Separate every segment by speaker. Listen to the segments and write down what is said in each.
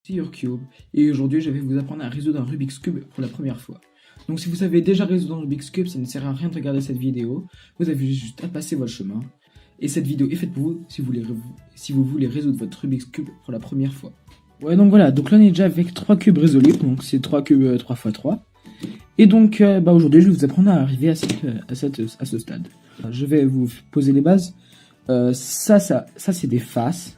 Speaker 1: C'est YourCube et aujourd'hui je vais vous apprendre à résoudre un Rubik's Cube pour la première fois. Donc si vous savez déjà résoudre un Rubik's Cube, ça ne sert à rien de regarder cette vidéo, vous avez juste à passer votre chemin. Et cette vidéo est faite pour vous si vous voulez résoudre votre Rubik's Cube pour la première fois. Ouais, donc voilà, donc là on est déjà avec 3 cubes résolus, donc c'est 3 cubes 3 x 3. Et donc aujourd'hui je vais vous apprendre à arriver à ce stade. Je vais vous poser les bases. Ça c'est des faces,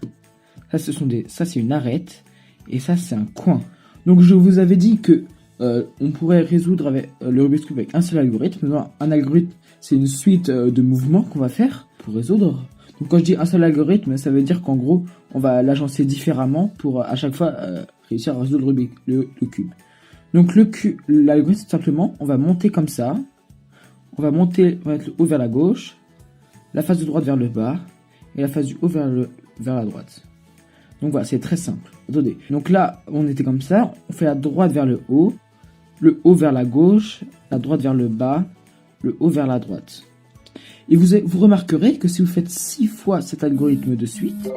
Speaker 1: ça c'est une arête, et ça c'est un coin. Donc je vous avais dit que on pourrait résoudre avec le Rubik's Cube avec un seul algorithme. Non, un algorithme c'est une suite de mouvements qu'on va faire pour résoudre. Donc quand je dis un seul algorithme, ça veut dire qu'en gros on va l'agencer différemment pour à chaque fois réussir à résoudre le cube. Donc l'algorithme simplement, on va monter comme ça. On va mettre le haut vers la gauche, la face de droite vers le bas, et la face du haut vers la droite. Donc voilà, c'est très simple. Attendez. Donc là, on était comme ça, on fait la droite vers le haut vers la gauche, la droite vers le bas, le haut vers la droite. Et vous remarquerez que si vous faites 6 fois cet algorithme de suite,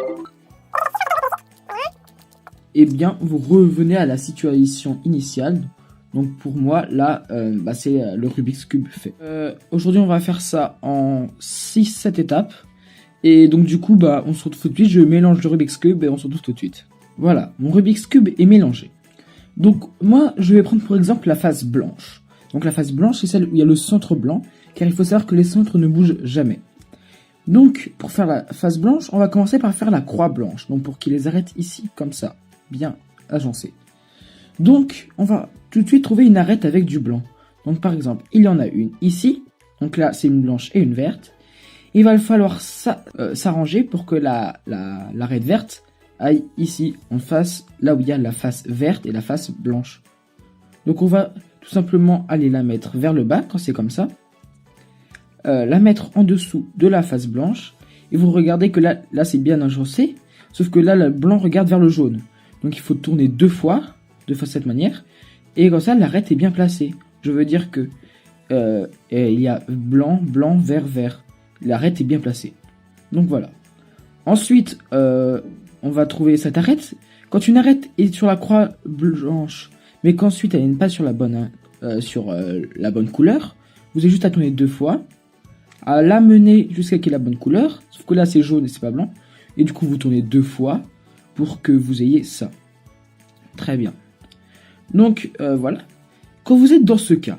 Speaker 1: eh bien, vous revenez à la situation initiale. Donc pour moi, là, c'est le Rubik's Cube fait. Aujourd'hui, on va faire ça en 6-7 étapes. Et donc du coup, on se retrouve tout de suite. Je mélange le Rubik's Cube et on se retrouve tout de suite. Voilà, mon Rubik's Cube est mélangé. Donc moi, je vais prendre pour exemple la face blanche. Donc la face blanche, c'est celle où il y a le centre blanc, car il faut savoir que les centres ne bougent jamais. Donc pour faire la face blanche, on va commencer par faire la croix blanche. Donc pour qu'il les arrête ici, comme ça, bien agencé. Donc on va tout de suite trouver une arête avec du blanc. Donc par exemple, il y en a une ici. Donc là, c'est une blanche et une verte. Il va falloir s'arranger pour que l'arête verte aille ici, en face, là où il y a la face verte et la face blanche. Donc on va tout simplement aller la mettre vers le bas, quand c'est comme ça. La mettre en dessous de la face blanche. Et vous regardez que là c'est bien agencé. Sauf que là, le blanc regarde vers le jaune. Donc il faut tourner deux fois de cette manière. Et comme ça, l'arête est bien placée. Je veux dire que il y a blanc, blanc, vert, vert. L'arête est bien placée. Donc voilà. Ensuite, on va trouver cette arête. Quand une arête est sur la croix blanche, mais qu'ensuite elle n'est pas sur la bonne couleur, vous avez juste à tourner deux fois, à l'amener jusqu'à qu'il ait la bonne couleur. Sauf que là c'est jaune et c'est pas blanc. Et du coup vous tournez deux fois pour que vous ayez ça. Très bien. Donc voilà. Quand vous êtes dans ce cas,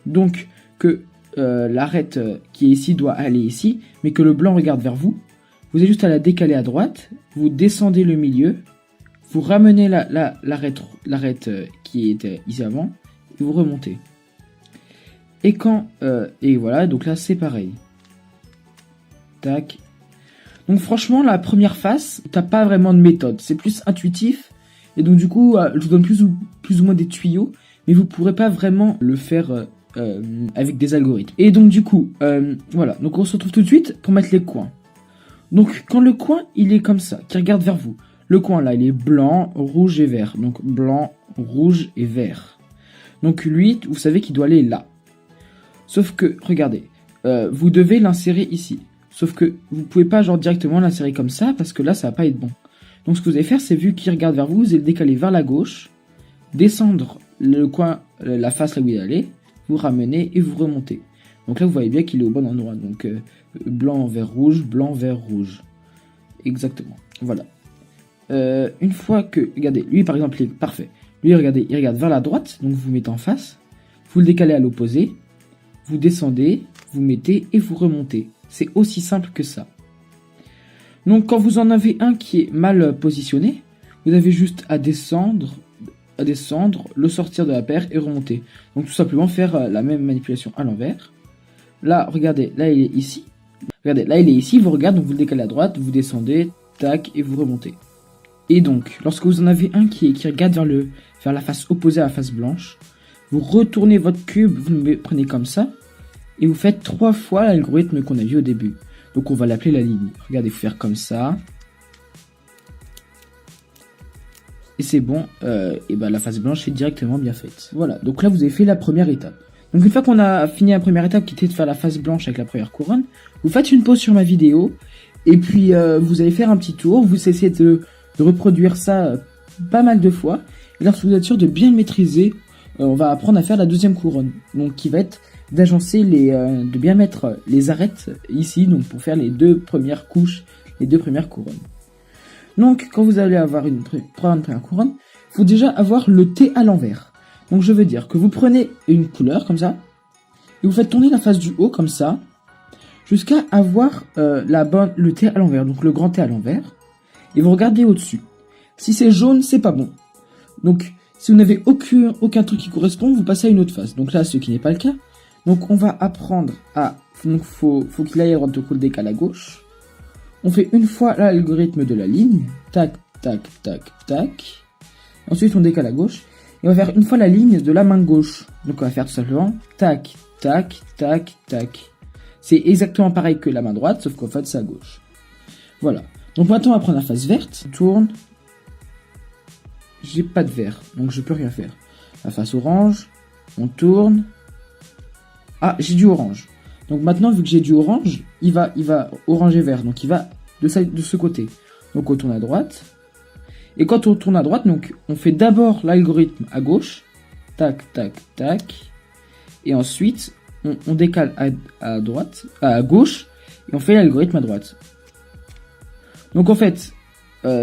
Speaker 1: donc que l'arête qui est ici doit aller ici, mais que le blanc regarde vers vous, vous avez juste à la décaler à droite, vous descendez le milieu, vous ramenez l'arête qui était ici avant, et vous remontez. Et voilà, donc là c'est pareil. Tac. Donc franchement, la première face, t'as pas vraiment de méthode, c'est plus intuitif, et donc du coup, je vous donne plus ou moins des tuyaux, mais vous pourrez pas vraiment le faire avec des algorithmes. Et donc du coup, voilà, donc on se retrouve tout de suite pour mettre les coins. Donc quand le coin, il est comme ça, qui regarde vers vous, le coin là, il est blanc, rouge et vert, donc blanc, rouge et vert. Donc lui, vous savez qu'il doit aller là. Sauf que, regardez, vous devez l'insérer ici. Sauf que vous pouvez pas genre directement l'insérer comme ça, parce que là, ça va pas être bon. Donc ce que vous allez faire, c'est vu qu'il regarde vers vous, vous allez le décaler vers la gauche, descendre le coin, la face là où il est allé, vous ramenez et vous remontez. Donc là, vous voyez bien qu'il est au bon endroit. Donc blanc, vert, rouge, blanc, vert, rouge. Exactement. Voilà. Une fois que, regardez, lui par exemple, il est parfait. Lui, regardez, il regarde vers la droite, donc vous mettez en face. Vous le décalez à l'opposé. Vous descendez, vous mettez et vous remontez. C'est aussi simple que ça. Donc quand vous en avez un qui est mal positionné, vous avez juste à descendre, le sortir de la paire et remonter. Donc tout simplement faire la même manipulation à l'envers. Là, regardez, là il est ici. Regardez, là il est ici, vous regardez, donc vous le décalez à droite, vous descendez, tac, et vous remontez. Et donc, lorsque vous en avez un qui regarde vers la face opposée à la face blanche, vous retournez votre cube, vous le prenez comme ça, et vous faites 3 fois l'algorithme qu'on a vu au début. Donc on va l'appeler la ligne. Regardez, il faut faire comme ça. Et c'est bon, et la face blanche est directement bien faite. Voilà, donc là vous avez fait la première étape. Donc une fois qu'on a fini la première étape qui était de faire la face blanche avec la première couronne, vous faites une pause sur ma vidéo, et puis vous allez faire un petit tour, vous essayez de reproduire ça pas mal de fois. Et lorsque vous êtes sûr de bien le maîtriser, on va apprendre à faire la deuxième couronne. Donc qui va être d'agencer de bien mettre les arêtes ici, donc pour faire les deux premières couches, les deux premières couronnes. Donc quand vous allez avoir une première couronne, il faut déjà avoir le T à l'envers. Donc je veux dire que vous prenez une couleur comme ça, et vous faites tourner la face du haut comme ça, jusqu'à avoir le T à l'envers, donc le grand T à l'envers, et vous regardez au-dessus. Si c'est jaune, c'est pas bon. Donc si vous n'avez aucun truc qui correspond, vous passez à une autre face. Donc là, ce qui n'est pas le cas. Donc on va apprendre à... Donc faut qu'il aille à droite, donc on le décale à gauche. On fait une fois l'algorithme de la ligne. Tac, tac, tac, tac. Ensuite on décale à gauche. Et on va faire une fois la ligne de la main gauche. Donc on va faire tout simplement tac, tac, tac, tac. C'est exactement pareil que la main droite, sauf qu'en fait c'est à gauche. Voilà. Donc maintenant on va prendre la face verte. On tourne. J'ai pas de vert, donc je peux rien faire. La face orange, on tourne. Ah, j'ai du orange. Donc maintenant, vu que j'ai du orange, il va orange et vert. Donc il va de ce côté. Donc on tourne à droite. Et quand on tourne à droite, donc on fait d'abord l'algorithme à gauche. Tac, tac, tac. Et ensuite, on décale à droite, à gauche. Et on fait l'algorithme à droite. Donc en fait...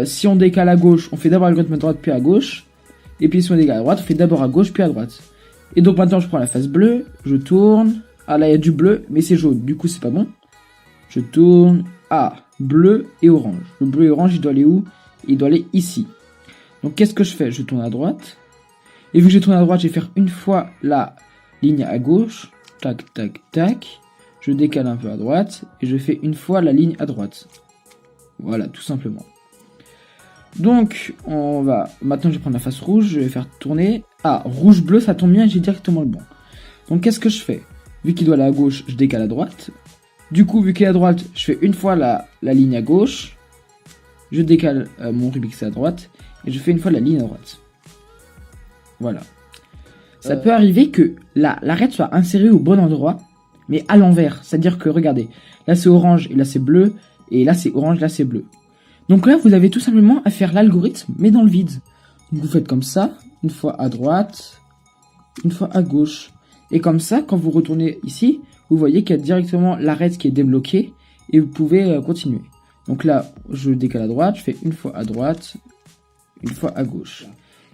Speaker 1: si on décale à gauche, on fait d'abord l'algorithme à droite puis à gauche. Et puis si on décale à droite, on fait d'abord à gauche puis à droite. Et donc maintenant je prends la face bleue, je tourne. Ah là il y a du bleu, mais c'est jaune, du coup c'est pas bon. Je tourne. Ah, bleu et orange. Le bleu et orange il doit aller où? Il doit aller ici. Donc qu'est-ce que je fais? Je tourne à droite. Et vu que j'ai tourné à droite, je vais faire une fois la ligne à gauche. Tac, tac, tac. Je décale un peu à droite. Et je fais une fois la ligne à droite. Voilà, tout simplement. Donc, maintenant je vais prendre la face rouge, je vais faire tourner. Ah, rouge-bleu, ça tombe bien, j'ai directement le bon. Donc, qu'est-ce que je fais? Vu qu'il doit aller à gauche, je décale à droite. Du coup, vu qu'il est à droite, je fais une fois la ligne à gauche. Je décale mon Rubik's à droite. Et je fais une fois la ligne à droite. Voilà. Ça peut arriver que l'arête soit insérée au bon endroit, mais à l'envers. C'est-à-dire que, regardez, là c'est orange et là c'est bleu. Et là c'est orange, là c'est bleu. Donc là, vous avez tout simplement à faire l'algorithme, mais dans le vide. Donc vous faites comme ça, une fois à droite, une fois à gauche. Et comme ça, quand vous retournez ici, vous voyez qu'il y a directement l'arête qui est débloquée, et vous pouvez continuer. Donc là, je décale à droite, je fais une fois à droite, une fois à gauche.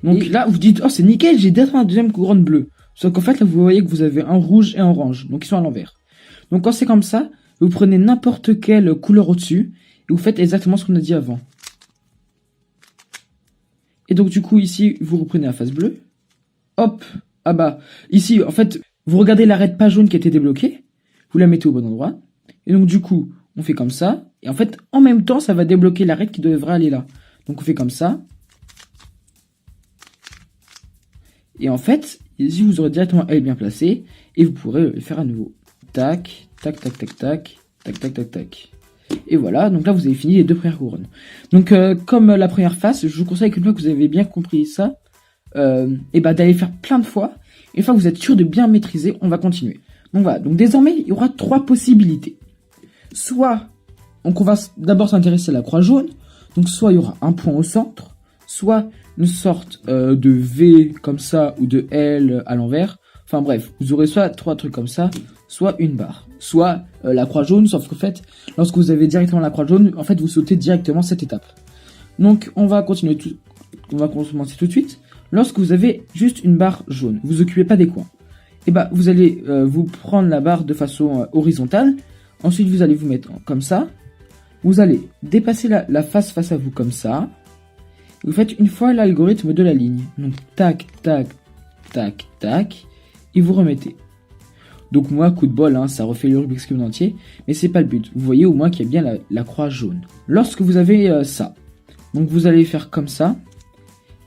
Speaker 1: Donc là, vous dites, oh c'est nickel, j'ai déjà la deuxième couronne bleue. Sauf qu'en fait, là, vous voyez que vous avez un rouge et un orange, donc ils sont à l'envers. Donc quand c'est comme ça, vous prenez n'importe quelle couleur au-dessus, et vous faites exactement ce qu'on a dit avant. Et donc du coup ici, vous reprenez la face bleue. Hop. Ah bah, ici, en fait, vous regardez l'arête pas jaune qui a été débloquée. Vous la mettez au bon endroit. Et donc du coup, on fait comme ça. Et en fait, en même temps, ça va débloquer l'arête qui devrait aller là. Donc on fait comme ça. Et en fait, ici, vous aurez directement elle bien placée. Et vous pourrez le faire à nouveau. Tac, tac, tac, tac, tac, tac, tac, tac, tac. Et voilà, donc là vous avez fini les deux premières couronnes. Donc comme la première face, je vous conseille qu'une fois que vous avez bien compris ça, et bah d'aller faire plein de fois. Et une fois que vous êtes sûr de bien maîtriser, on va continuer. Donc voilà, donc désormais il y aura trois possibilités. Soit, donc on va d'abord s'intéresser à la croix jaune, donc soit il y aura un point au centre, soit une sorte de V comme ça, ou de L à l'envers. Enfin bref, vous aurez soit trois trucs comme ça, soit une barre, soit la croix jaune, sauf qu'en fait, lorsque vous avez directement la croix jaune, en fait, vous sautez directement cette étape. Donc, on va commencer tout de suite. Lorsque vous avez juste une barre jaune, vous occupez pas des coins. Et bah, vous allez vous prendre la barre de façon horizontale. Ensuite, vous allez vous mettre comme ça. Vous allez dépasser la face à vous comme ça. Vous faites une fois l'algorithme de la ligne. Donc, tac, tac, tac, tac. Et vous remettez. Donc moi, coup de bol, hein, ça refait le Rubik's Cube entier, mais c'est pas le but. Vous voyez au moins qu'il y a bien la croix jaune. Lorsque vous avez ça, donc vous allez faire comme ça,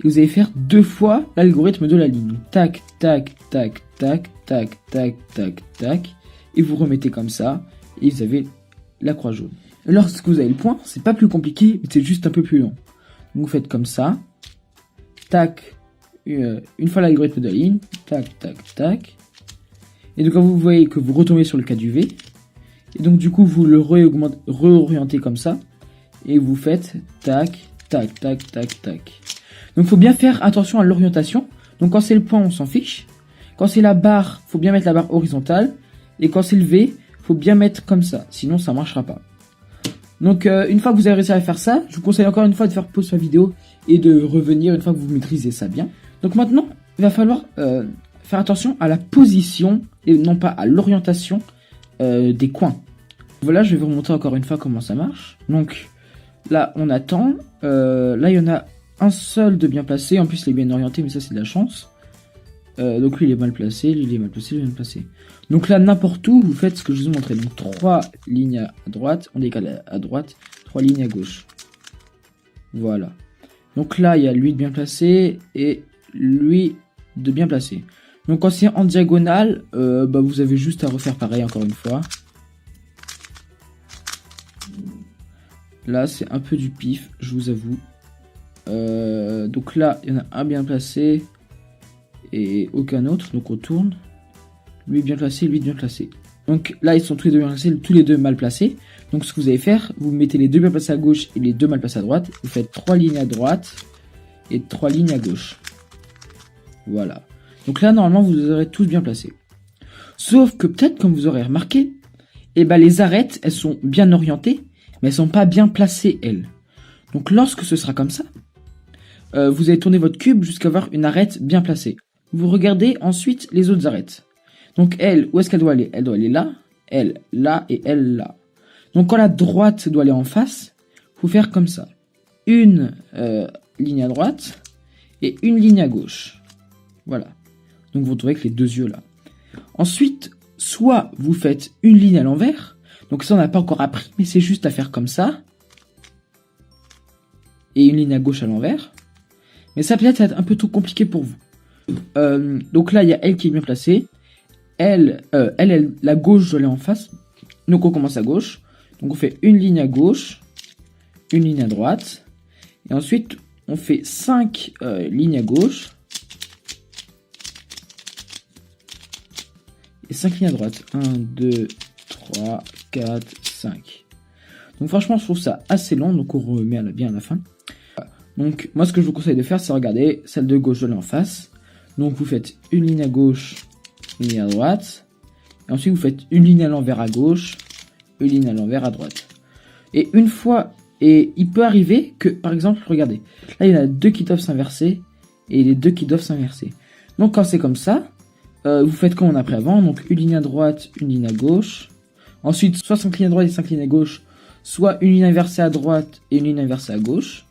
Speaker 1: et vous allez faire deux fois l'algorithme de la ligne. Tac, tac, tac, tac, tac, tac, tac, tac, et vous remettez comme ça, et vous avez la croix jaune. Lorsque vous avez le point, c'est pas plus compliqué, mais c'est juste un peu plus long. Donc vous faites comme ça, tac, une fois l'algorithme de la ligne, tac, tac, tac. Et donc quand vous voyez que vous retombez sur le cas du V, et donc du coup vous le réorientez comme ça, et vous faites tac, tac, tac, tac, tac. Donc faut bien faire attention à l'orientation. Donc quand c'est le point, on s'en fiche. Quand c'est la barre, faut bien mettre la barre horizontale. Et quand c'est le V, faut bien mettre comme ça. Sinon, ça marchera pas. Donc une fois que vous avez réussi à faire ça, je vous conseille encore une fois de faire pause sur la vidéo et de revenir une fois que vous maîtrisez ça bien. Donc maintenant, il va falloir faire attention à la position et non pas à l'orientation des coins. Voilà, je vais vous remontrer encore une fois comment ça marche. Donc là, on attend. Là, il y en a un seul de bien placé. En plus, il est bien orienté, mais ça, c'est de la chance. Donc lui, il est mal placé, lui, il est mal placé, lui, il est mal placé. Donc là, n'importe où, vous faites ce que je vous ai montré. Donc 3 lignes à droite, on décale à droite, 3 lignes à gauche. Voilà. Donc là, il y a lui de bien placé et lui de bien placé. Donc quand c'est en diagonale, vous avez juste à refaire pareil encore une fois. Là, c'est un peu du pif, je vous avoue. Donc là, il y en a un bien placé et aucun autre. Donc on tourne. Lui bien placé, lui bien placé. Donc là, ils sont tous les deux bien placés, tous les deux mal placés. Donc ce que vous allez faire, vous mettez les deux bien placés à gauche et les deux mal placés à droite. Vous faites 3 lignes à droite et 3 lignes à gauche. Voilà. Donc là, normalement, vous aurez tous bien placés. Sauf que peut-être, comme vous aurez remarqué, les arêtes, elles sont bien orientées, mais elles sont pas bien placées, elles. Donc lorsque ce sera comme ça, vous allez tourner votre cube jusqu'à avoir une arête bien placée. Vous regardez ensuite les autres arêtes. Donc elle, où est-ce qu'elle doit aller? Elle doit aller là, elle là et elle là. Donc quand la droite doit aller en face, faut faire comme ça. Une ligne à droite et une ligne à gauche. Voilà. Donc vous retrouvez avec les deux yeux là. Ensuite, soit vous faites une ligne à l'envers. Donc ça on n'a pas encore appris, mais c'est juste à faire comme ça. Et une ligne à gauche à l'envers. Mais ça peut-être être un peu trop compliqué pour vous. Donc là il y a elle qui est bien placée. Elle, la gauche doit aller en face. Donc on commence à gauche. Donc on fait une ligne à gauche, une ligne à droite. Et ensuite on fait 5 lignes à gauche. Et 5 lignes à droite. 1, 2, 3, 4, 5. Donc franchement je trouve ça assez long. Donc on remet bien à la fin. Donc moi ce que je vous conseille de faire c'est regarder celle de gauche doit aller en face. Donc vous faites une ligne à gauche, une ligne à droite. Et ensuite vous faites une ligne à l'envers à gauche, une ligne à l'envers à droite. Et une fois, et il peut arriver que par exemple, regardez, là il y en a deux qui doivent s'inverser et les deux qui doivent s'inverser. Donc quand c'est comme ça, vous faites comme on a pris avant, donc une ligne à droite, une ligne à gauche. Ensuite soit 5 lignes à droite et 5 lignes à gauche, soit une ligne inversée à droite et une ligne inversée à gauche.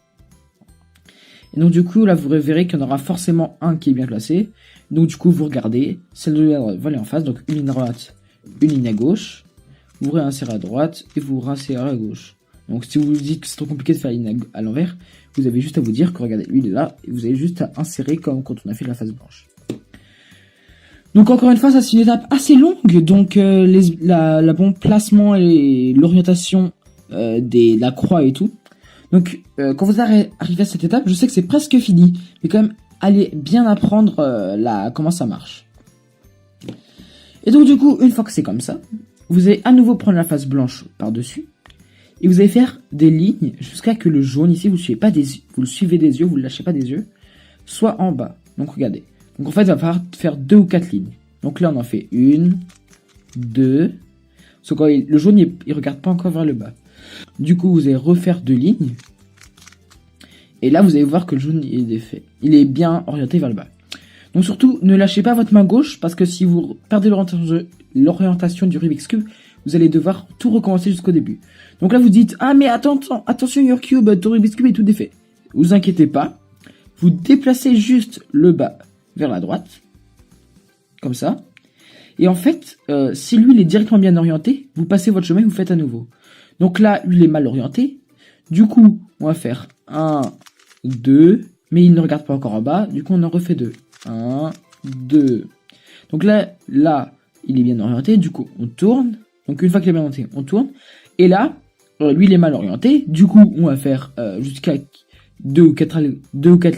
Speaker 1: Et donc du coup là vous verrez qu'il y en aura forcément un qui est bien placé. Donc du coup vous regardez, celle de la droite va aller en face, donc une ligne à droite, une ligne à gauche. Vous réinsérez à droite et vous réinsérez à gauche. Donc si vous vous dites que c'est trop compliqué de faire la ligne à l'envers, vous avez juste à vous dire que regardez, lui il est là, et vous avez juste à insérer comme quand on a fait la face blanche. Donc encore une fois, ça c'est une étape assez longue, donc la bon placement et l'orientation de la croix et tout. Donc quand vous arrivez à cette étape, je sais que c'est presque fini, mais quand même allez bien apprendre comment ça marche. Et donc du coup, une fois que c'est comme ça, vous allez à nouveau prendre la face blanche par-dessus, et vous allez faire des lignes jusqu'à que le jaune ici, vous le suivez des yeux, vous le lâchez pas des yeux, soit en bas. Donc regardez. Donc en fait, il va falloir faire 2 ou 4 lignes. Donc là, on en fait 1, 2. Sauf que le jaune, il regarde pas encore vers le bas. Du coup, vous allez refaire 2 lignes. Et là, vous allez voir que le jaune, il est fait. Il est bien orienté vers le bas. Donc surtout, ne lâchez pas votre main gauche, parce que si vous perdez l'orientation du Rubik's Cube, vous allez devoir tout recommencer jusqu'au début. Donc là, vous dites, ah mais attention, your cube, ton Rubik's Cube est tout défait. Vous inquiétez pas. Vous déplacez juste le bas vers la droite. Comme ça. Et en fait, si lui, il est directement bien orienté, vous passez votre chemin et vous faites à nouveau. Donc là, lui, il est mal orienté. Du coup, on va faire 1, 2, mais il ne regarde pas encore en bas. Du coup, on en refait 2. 1, 2. Donc là, il est bien orienté. Du coup, on tourne. Donc une fois qu'il est bien orienté, on tourne. Et là, lui, il est mal orienté. Du coup, on va faire jusqu'à 2 ou 4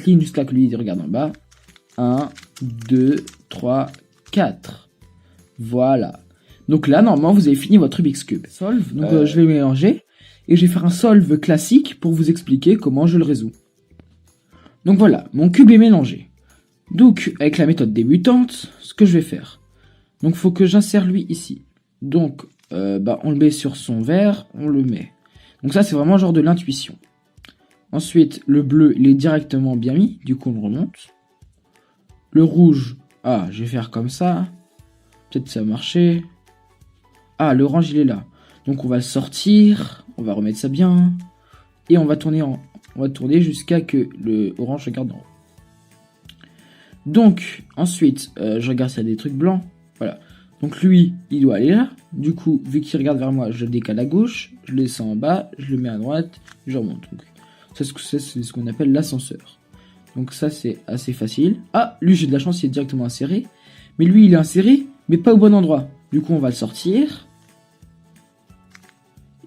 Speaker 1: lignes jusqu'à que lui, il regarde en bas. 1, 2, 3, 4. Voilà. Donc là, normalement, vous avez fini votre Rubik's Cube. Solve. Donc je vais mélanger. Et je vais faire un solve classique pour vous expliquer comment je le résous. Donc voilà, mon cube est mélangé. Donc, avec la méthode débutante, ce que je vais faire. Donc, faut que j'insère lui ici. Donc, on le met sur son verre, on le met. Donc ça, c'est vraiment genre de l'intuition. Ensuite, le bleu, il est directement bien mis. Du coup, on le remonte. Le rouge, je vais faire comme ça. Peut-être ça va marcher. Ah, l'orange, il est là. Donc, on va le sortir. On va remettre ça bien. Et on va tourner jusqu'à que le orange regarde en haut. Donc, ensuite, je regarde s'il y a des trucs blancs. Voilà. Donc, lui, il doit aller là. Du coup, vu qu'il regarde vers moi, je le décale à gauche. Je le descends en bas. Je le mets à droite. Je remonte. Donc, c'est ce qu'on appelle l'ascenseur. Donc, ça, c'est assez facile. Ah, lui, j'ai de la chance, il est directement inséré. Mais lui, il est inséré, mais pas au bon endroit. Du coup, on va le sortir.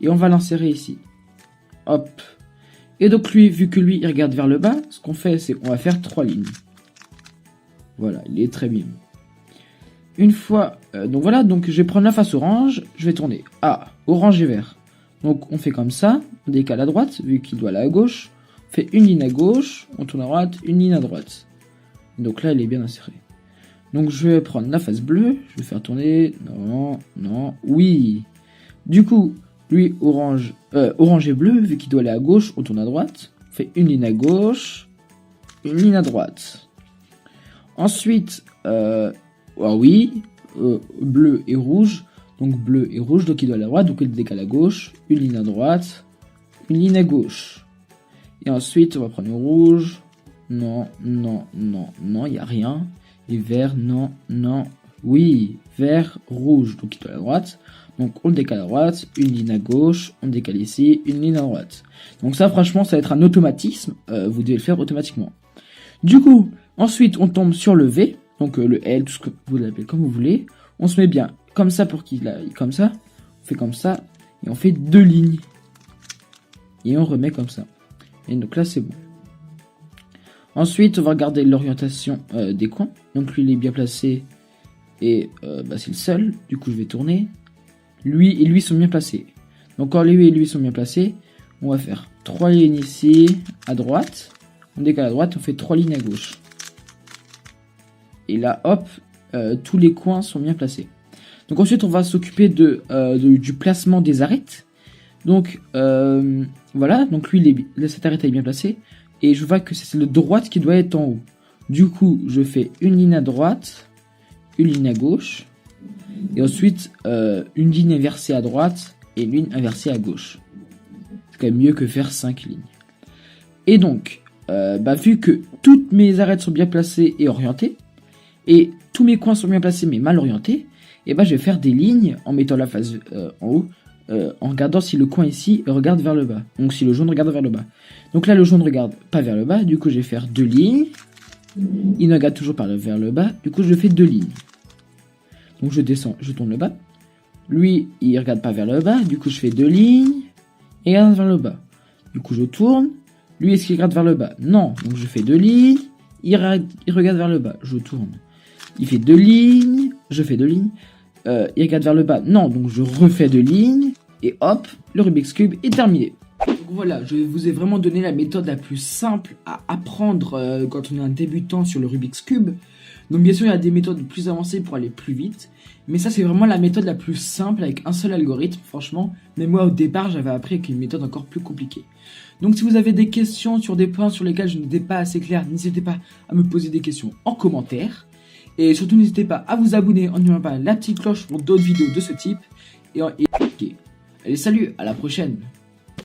Speaker 1: Et on va l'insérer ici. Hop. Et donc, lui, vu que lui, il regarde vers le bas, ce qu'on fait, c'est qu'on va faire 3 lignes. Voilà, il est très bien. Une fois, donc voilà, donc je vais prendre la face orange, je vais tourner. Orange et vert. Donc on fait comme ça, on décale à droite, vu qu'il doit aller à gauche. On fait une ligne à gauche, on tourne à droite, une ligne à droite. Donc là, il est bien inséré. Donc je vais prendre la face bleue, je vais faire tourner. Non, oui. Du coup, lui, orange et bleu, vu qu'il doit aller à gauche, on tourne à droite. On fait une ligne à gauche, une ligne à droite. Ensuite, bleu et rouge. Donc bleu et rouge, donc il doit aller à droite, donc il décale à gauche. Une ligne à droite, une ligne à gauche. Et ensuite, on va prendre le rouge. Non, il n'y a rien. Et vert, non. Oui, vert, rouge, donc il doit aller à droite. Donc on le décale à droite, une ligne à gauche, on décale ici, une ligne à droite. Donc ça, franchement, ça va être un automatisme. Vous devez le faire automatiquement. Du coup, ensuite, on tombe sur le V, donc le L, tout ce que vous l'appelez comme vous voulez. On se met bien comme ça pour qu'il aille comme ça. On fait comme ça, et on fait 2 lignes. Et on remet comme ça. Et donc là, c'est bon. Ensuite, on va regarder l'orientation des coins. Donc lui, il est bien placé, et c'est le seul. Du coup, je vais tourner. Lui et lui sont bien placés. Donc quand lui et lui sont bien placés, on va faire 3 lignes ici, à droite. On décale à droite, on fait 3 lignes à gauche. Et là, hop, tous les coins sont bien placés. Donc ensuite, on va s'occuper du placement des arêtes. Donc, voilà. Donc lui, cette arête est bien placée. Et je vois que c'est le droite qui doit être en haut. Du coup, je fais une ligne à droite, une ligne à gauche. Et ensuite, une ligne inversée à droite et une ligne inversée à gauche. C'est quand même mieux que faire 5 lignes. Et donc, vu que toutes mes arêtes sont bien placées et orientées, et tous mes coins sont bien placés mais mal orientés, je vais faire des lignes en mettant la face en haut, en regardant si le coin ici regarde vers le bas. Donc si le jaune regarde vers le bas. Donc là, le jaune regarde pas vers le bas, du coup je vais faire 2 lignes. Il ne regarde toujours pas vers le bas, du coup je fais 2 lignes. Donc je descends, je tourne le bas. Lui, il regarde pas vers le bas, du coup je fais 2 lignes, et il regarde vers le bas. Du coup je tourne. Lui, est-ce qu'il regarde vers le bas? Non, donc je fais 2 lignes, il regarde vers le bas, je tourne. Il fait 2 lignes, je fais 2 lignes, il regarde vers le bas, non, donc je refais 2 lignes, et hop, le Rubik's Cube est terminé. Donc voilà, je vous ai vraiment donné la méthode la plus simple à apprendre quand on est un débutant sur le Rubik's Cube. Donc bien sûr, il y a des méthodes plus avancées pour aller plus vite, mais ça c'est vraiment la méthode la plus simple avec un seul algorithme, franchement. Mais moi au départ, j'avais appris avec une méthode encore plus compliquée. Donc si vous avez des questions sur des points sur lesquels je n'étais pas assez clair, n'hésitez pas à me poser des questions en commentaire. Et surtout, n'hésitez pas à vous abonner en n'oubliant pas la petite cloche pour d'autres vidéos de ce type. Allez, salut, à la prochaine!